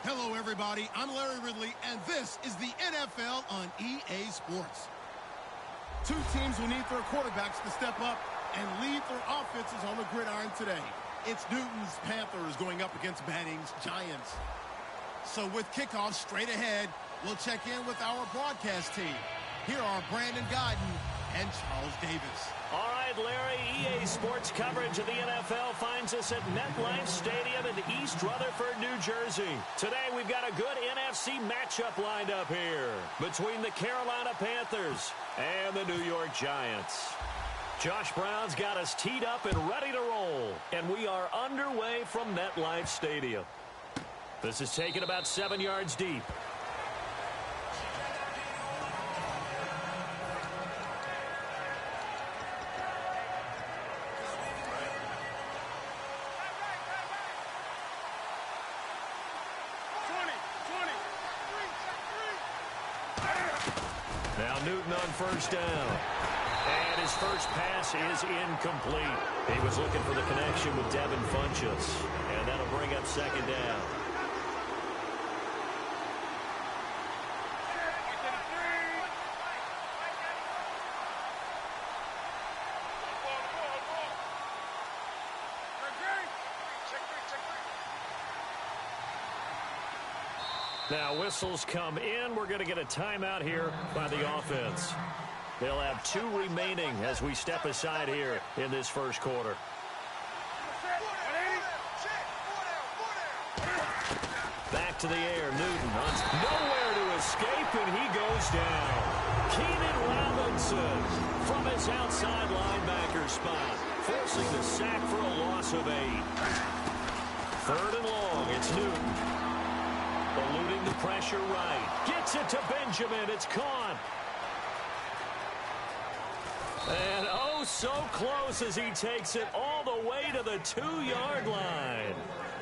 Hello, everybody. I'm Larry Ridley, and this is the NFL on EA Sports. Two teams will need their quarterbacks to step up and lead their offenses on the gridiron today. It's Newton's Panthers going up against Manning's Giants. So with kickoff straight ahead, we'll check in with our broadcast team. Here are Brandon Godden and Charles Davis. All right, Larry, EA Sports coverage of the NFL finds us at MetLife Stadium in East Rutherford, New Jersey. Today, we've got a good NFC matchup lined up here between the Carolina Panthers and the New York Giants. Josh Brown's got us teed up and ready to roll, and we are underway from MetLife Stadium. This is taken about 7 yards deep. Now Newton on first down. And his first pass is incomplete. He was looking for the connection with Devin Funchess. And that'll bring up second down. Now whistles come in. We're going to get a timeout here by the offense. They'll have 2 remaining as we step aside here in this first quarter. Back to the air. Newton runs nowhere to escape, and he goes down. Keenan Robinson from his outside linebacker spot, forcing the sack for a loss of 8. 3rd and long. It's Newton. Eluding the pressure right. Gets it to Benjamin. It's caught. And oh, so close as he takes it all the way to the 2-yard line.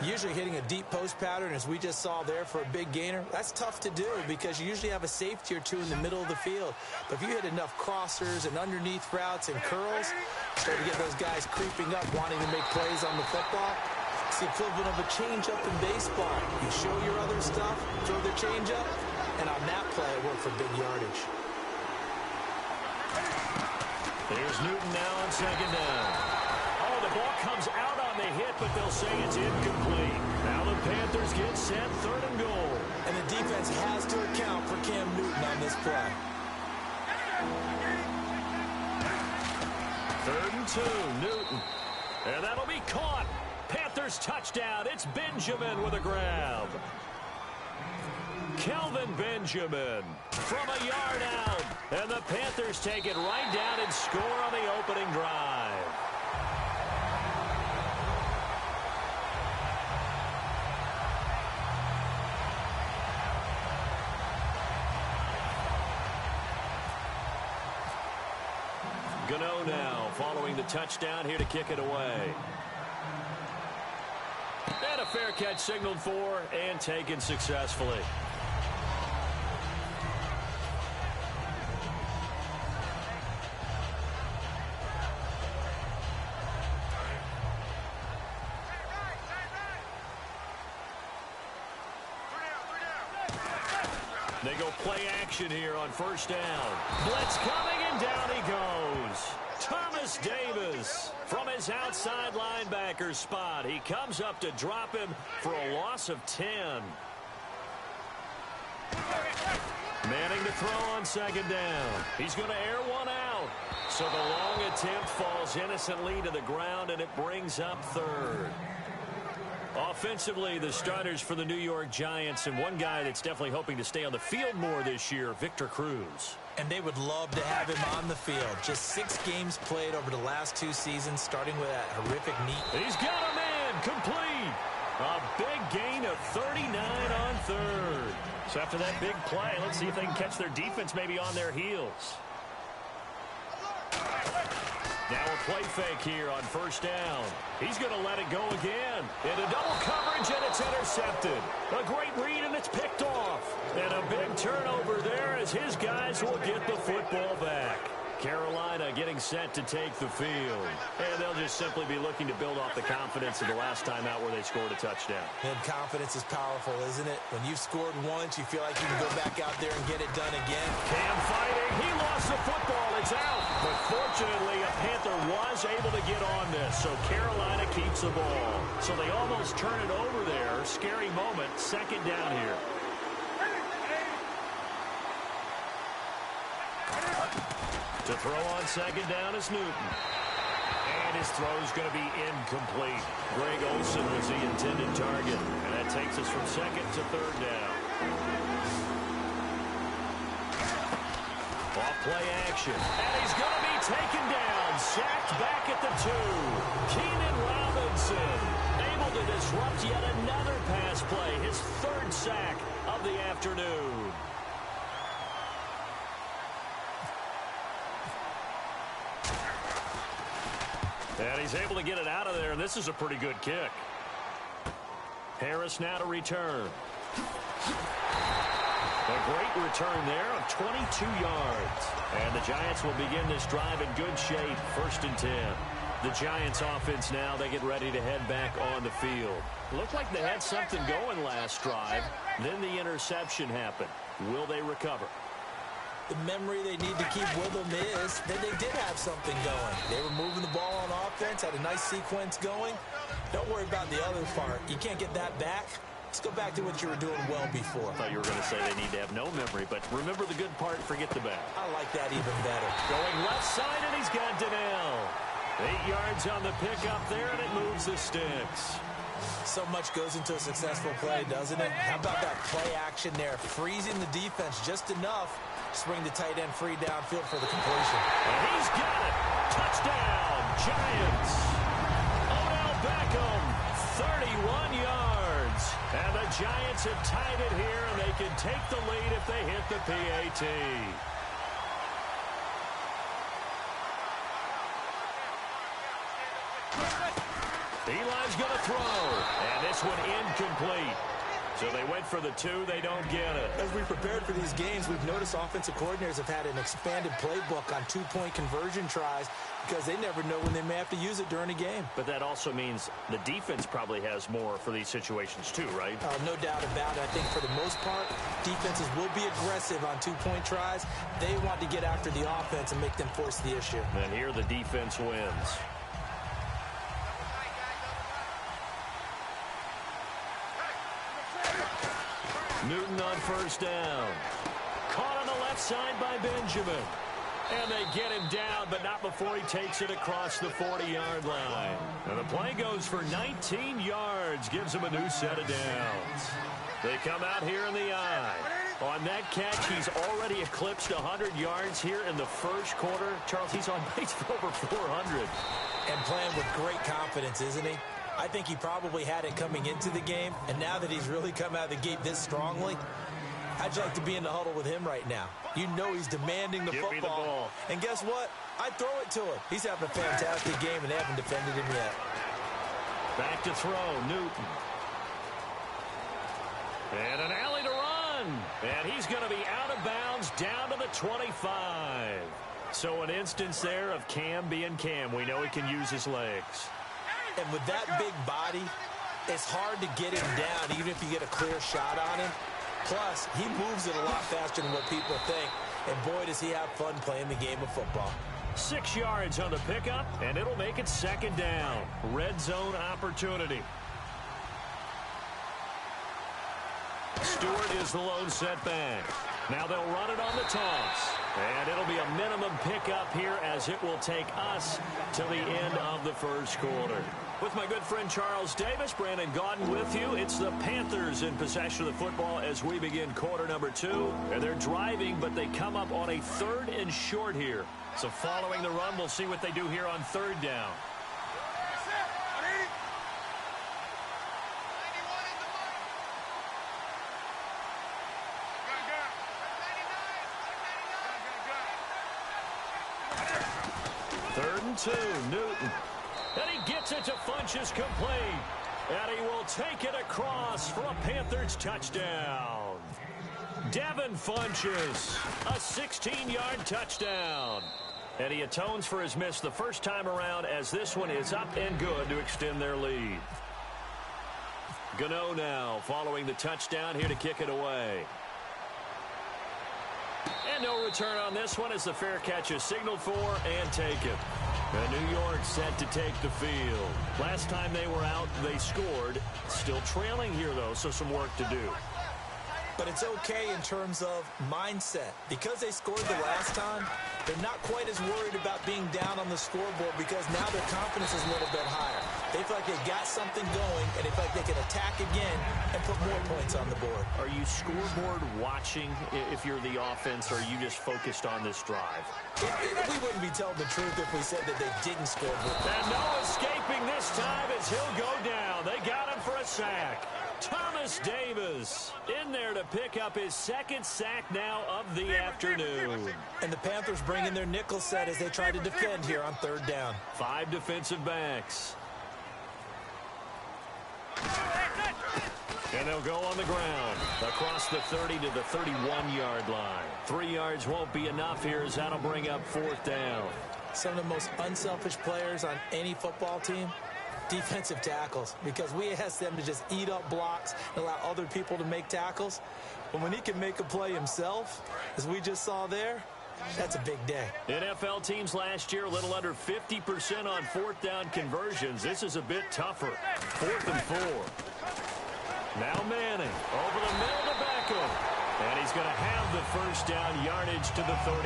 Usually hitting a deep post pattern, as we just saw there for a big gainer, that's tough to do because you usually have a safety or 2 in the middle of the field. But if you hit enough crossers and underneath routes and curls, start to get those guys creeping up, wanting to make plays on the football. It's the equivalent of a changeup in baseball. You show your other stuff, throw the changeup, and on that play, it worked for big yardage. There's Newton now on second down. Oh, the ball comes out on the hit, but they'll say it's incomplete. Now the Panthers get set, 3rd and goal. And the defense has to account for Cam Newton on this play. 3rd and 2, Newton. And that'll be caught. Panthers touchdown. It's Benjamin with a grab. Kelvin Benjamin from a yard out. And the Panthers take it right down and score on the opening drive. Gano now following the touchdown here to kick it away. And a fair catch signaled for and taken successfully. They go play action here on first down. Blitz coming, and down he goes. Thomas Davis from his outside linebacker spot. He comes up to drop him for a loss of 10. Manning to throw on second down. He's going to air one out. So the long attempt falls innocently to the ground, and it brings up 3rd. Offensively, the starters for the New York Giants, and one guy that's definitely hoping to stay on the field more this year, Victor Cruz. And they would love to have him on the field. Just 6 games played over the last 2 seasons, starting with that horrific knee. He's got a man complete. A big gain of 39 on 3rd. So after that big play, let's see if they can catch their defense maybe on their heels. Now a play fake here on first down. He's going to let it go again. Into double coverage, and it's intercepted. A great read, and it's picked off. And a big turnover there as his guys will get the football back. Carolina getting set to take the field. And they'll just simply be looking to build off the confidence of the last time out where they scored a touchdown. And confidence is powerful, isn't it? When you've scored once, you feel like you can go back out there and get it done again. Cam fighting. He lost the football. It's out. But fortunately, a Panther was able to get on this, so Carolina keeps the ball. So they almost turn it over there. Scary moment. Second down here. To throw on second down is Newton. And his throw is going to be incomplete. Greg Olsen was the intended target. And that takes us from second to third down. Off play action. And he's going to be taken down. Sacked back at the 2. Keenan Robinson able to disrupt yet another pass play. His third sack of the afternoon. And he's able to get it out of there, and this is a pretty good kick. Harris now to return. A great return there of 22 yards. And the Giants will begin this drive in good shape, 1st and 10. The Giants offense now, they get ready to head back on the field. Looked like they had something going last drive. Then the interception happened. Will they recover? The memory they need to keep with them is that they did have something going. They were moving the ball on offense, had a nice sequence going. Don't worry about the other part. You can't get that back. Let's go back to what you were doing well before. I thought you were going to say they need to have no memory, but remember the good part, forget the bad. I like that even better. Going left side, and he's got Donnell. 8 yards on the pickup there, and it moves the sticks. So much goes into a successful play, doesn't it? How about that play action there? Freezing the defense just enough. Swing the tight end free downfield for the completion. And he's got it. Touchdown, Giants. Odell Beckham, 31 yards. And the Giants have tied it here, and they can take the lead if they hit the PAT. Eli's going to throw. And this one incomplete. So they went for the 2. They don't get it. As we prepared for these games, we've noticed offensive coordinators have had an expanded playbook on 2-point conversion tries because they never know when they may have to use it during a game. But that also means the defense probably has more for these situations too, right? No doubt about it. I think for the most part, defenses will be aggressive on 2-point tries. They want to get after the offense and make them force the issue. And here the defense wins. Newton on 1st down. Caught on the left side by Benjamin. And they get him down, but not before he takes it across the 40-yard line. And the play goes for 19 yards, gives him a new set of downs. They come out here in the eye. On that catch, he's already eclipsed 100 yards here in the first quarter. Charles, he's on pace for over 400. And playing with great confidence, isn't he? I think he probably had it coming into the game, and now that he's really come out of the gate this strongly, how'd you like to be in the huddle with him right now? You know he's demanding the football. Give me the ball. And guess what? I'd throw it to him. He's having a fantastic game, and they haven't defended him yet. Back to throw, Newton. And an alley to run. And he's going to be out of bounds down to the 25. So an instance there of Cam being Cam. We know he can use his legs. And with that big body, it's hard to get him down, even if you get a clear shot on him. Plus, he moves it a lot faster than what people think. And boy, does he have fun playing the game of football. 6 yards on the pickup, and it'll make it 2nd down. Red zone opportunity. Stewart is the lone setback. Now they'll run it on the toss. And it'll be a minimum pickup here as it will take us to the end of the first quarter. With my good friend Charles Davis, Brandon Gaudin with you. It's the Panthers in possession of the football as we begin quarter number 2. And they're driving, but they come up on a 3rd and short here. So following the run, we'll see what they do here on 3rd down. Third and 2, Newton. And he gets it to Funchess complete. And he will take it across for a Panthers touchdown. Devin Funchess, a 16-yard touchdown. And he atones for his miss the first time around as this one is up and good to extend their lead. Gano now following the touchdown here to kick it away. And no return on this one as the fair catch is signaled for and taken. And New York set to take the field. Last time they were out, they scored. Still trailing here, though, so some work to do. But it's okay in terms of mindset. Because they scored the last time, they're not quite as worried about being down on the scoreboard because now their confidence is a little bit higher. They feel like they've got something going, and they feel like they can attack again and put more points on the board. Are you scoreboard watching if you're the offense, or are you just focused on this drive? We wouldn't be telling the truth if we said that they didn't score. And no escaping this time as he'll go down. They got him for a sack. Thomas Davis in there to pick up his second sack now of the afternoon. And the Panthers bring in their nickel set as they try to defend here on third down. 5 defensive backs. And they'll go on the ground across the 30 to the 31-yard line. 3 yards won't be enough here as that'll bring up fourth down. Some of the most unselfish players on any football team, defensive tackles, because we ask them to just eat up blocks and allow other people to make tackles. But when he can make a play himself, as we just saw there, that's a big day. NFL teams last year a little under 50% on fourth down conversions. This is a bit tougher. 4th and 4. Now Manning over the middle to Beckham. And he's going to have the first down yardage to the 35.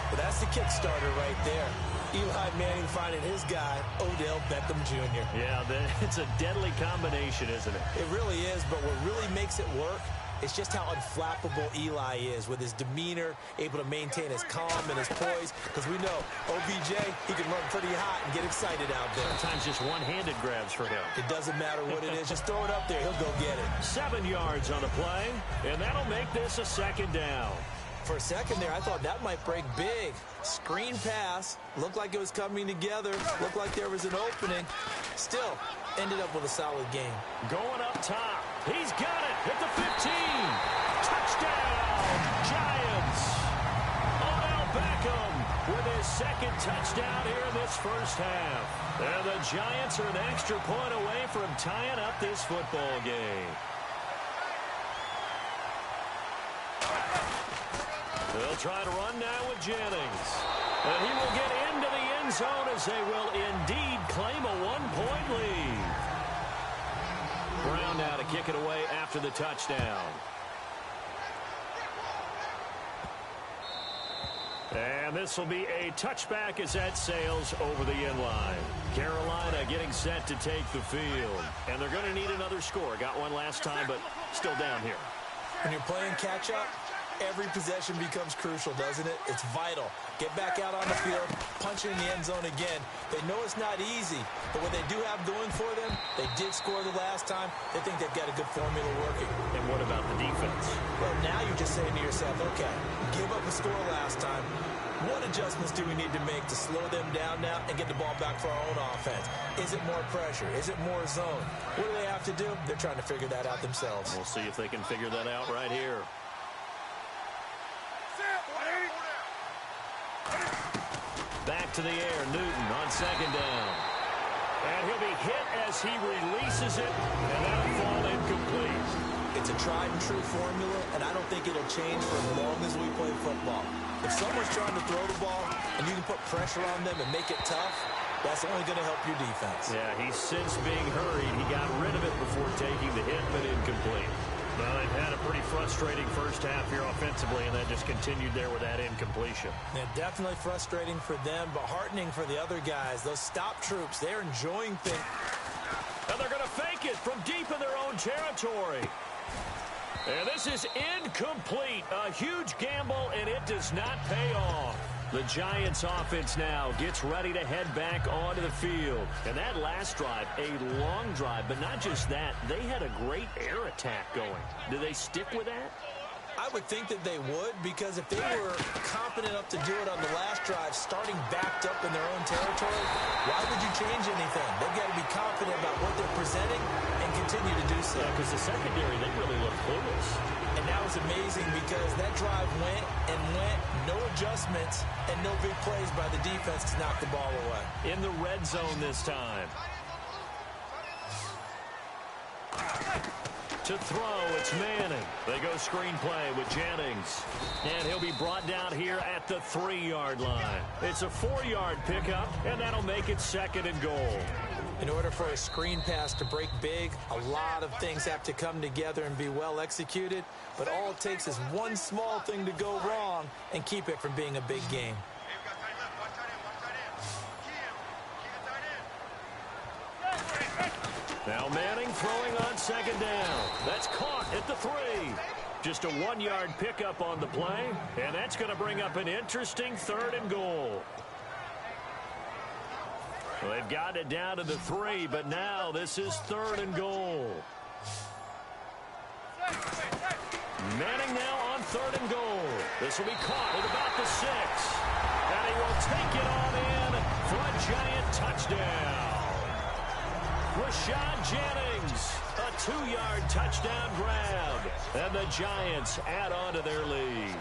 Well, that's the kickstarter right there. Eli Manning finding his guy, Odell Beckham Jr. Yeah, it's a deadly combination, isn't it? It really is, but what really makes it work is just how unflappable Eli is with his demeanor, able to maintain his calm and his poise, because we know OBJ, he can run pretty hot and get excited out there. Sometimes just one-handed grabs for him. It doesn't matter what it is. Just throw it up there. He'll go get it. 7 yards on the play, and that'll make this a second down. For a second there, I thought that might break big. Screen pass. Looked like it was coming together. Looked like there was an opening. Still, ended up with a solid game. Going up top. He's got it at the 15. Touchdown, Giants. Odell Beckham with his second touchdown here in this first half. And the Giants are an extra point away from tying up this football game. They'll try to run now with Jennings. And he will get into the end zone as they will indeed claim a one-point lead. Brown now to kick it away after the touchdown. And this will be a touchback as that sails over the end line. Carolina getting set to take the field. And they're going to need another score. Got one last time, but still down here. When you're playing catch-up, every possession becomes crucial, doesn't it? It's vital. Get back out on the field, punch it in the end zone again. They know it's not easy, but what they do have going for them, they did score the last time. They think they've got a good formula working. And what about the defense? Well, now you're just saying to yourself, okay, give up a score last time. What adjustments do we need to make to slow them down now and get the ball back for our own offense? Is it more pressure? Is it more zone? What do they have to do? They're trying to figure that out themselves. We'll see if they can figure that out right here. Back to the air, Newton on second down. And he'll be hit as he releases it, and that'll fall incomplete. It's a tried-and-true formula, and I don't think it'll change for as long as we play football. If someone's trying to throw the ball and you can put pressure on them and make it tough, that's only going to help your defense. Yeah, he's since being hurried. He got rid of it before taking the hit, but incomplete. Well, they've had a pretty frustrating first half here offensively, and that just continued there with that incompletion. Yeah, definitely frustrating for them, but heartening for the other guys. Those stop troops, they're enjoying things. And they're going to fake it from deep in their own territory. And this is incomplete. A huge gamble, and it does not pay off. The Giants offense now gets ready to head back onto the field. And that last drive, a long drive, but not just that. They had a great air attack going. Do they stick with that? I would think that they would, because if they were competent enough to do it on the last drive, starting backed up in their own territory, why would you change anything? They've got to be confident about what they're presenting and continue to do so. Yeah, because the secondary, they really look clueless. And that was amazing because that drive went and went, no adjustments, and no big plays by the defense to knock the ball away. In the red zone this time. To throw, it's Manning. They go screenplay with Jennings. And he'll be brought down here at the 3-yard line. It's a 4-yard pickup, and that'll make it 2nd and goal. In order for a screen pass to break big, a lot of things have to come together and be well executed. But all it takes is one small thing to go wrong and keep it from being a big game. Now Manning throwing on 2nd down. That's caught at the 3. Just a 1-yard pickup on the play, and that's going to bring up an interesting 3rd and goal. Well, they've got it down to the 3, but now this is 3rd and goal. Manning now on 3rd and goal. This will be caught at about the 6. And he will take it on in for a giant touchdown. Rashad Jennings, a 2-yard touchdown grab. And the Giants add on to their lead.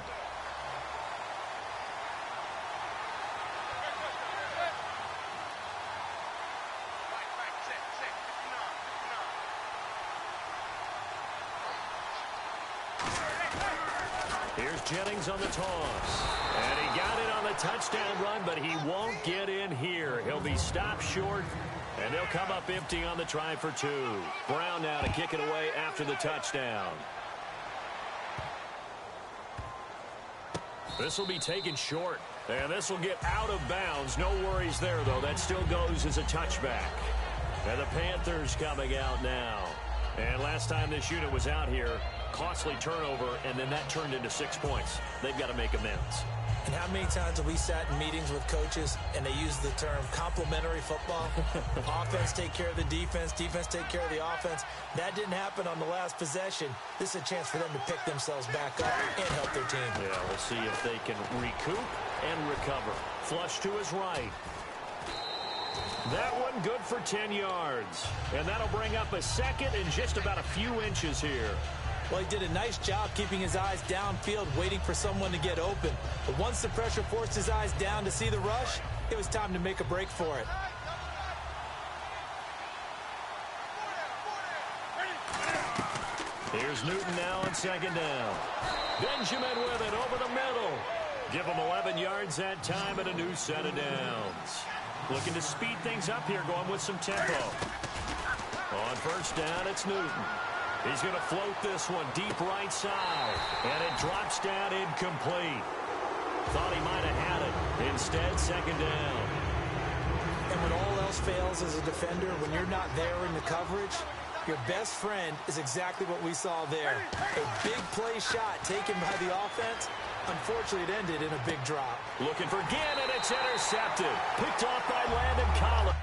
Here's Jennings on the toss. And he got it on the touchdown run, but he won't get in here. He'll be stopped short, and they'll come up empty on the try for 2. Brown now to kick it away after the touchdown. This will be taken short, and this will get out of bounds. No worries there, though. That still goes as a touchback. And the Panthers coming out now. And last time this unit was out here, costly turnover, and then that turned into 6 points. They've got to make amends. And how many times have we sat in meetings with coaches and they use the term complementary football? Offense take care of the defense, defense take care of the offense. That didn't happen on the last possession. This is a chance for them to pick themselves back up and help their team. Yeah, we'll see if they can recoup and recover. Flush to his right. That one good for 10 yards. And that'll bring up a 2nd and just about a few inches here. Well, he did a nice job keeping his eyes downfield, waiting for someone to get open. But once the pressure forced his eyes down to see the rush, it was time to make a break for it. Here's Newton now on 2nd down. Benjamin with it over the middle. Give him 11 yards that time and a new set of downs. Looking to speed things up here, going with some tempo. On 1st down, it's Newton. He's going to float this one deep right side. And it drops down incomplete. Thought he might have had it. Instead, 2nd down. And when all else fails as a defender, when you're not there in the coverage, your best friend is exactly what we saw there. A big play shot taken by the offense. Unfortunately, it ended in a big drop. Looking for Gannon. It's intercepted. Picked off by Landon Collins.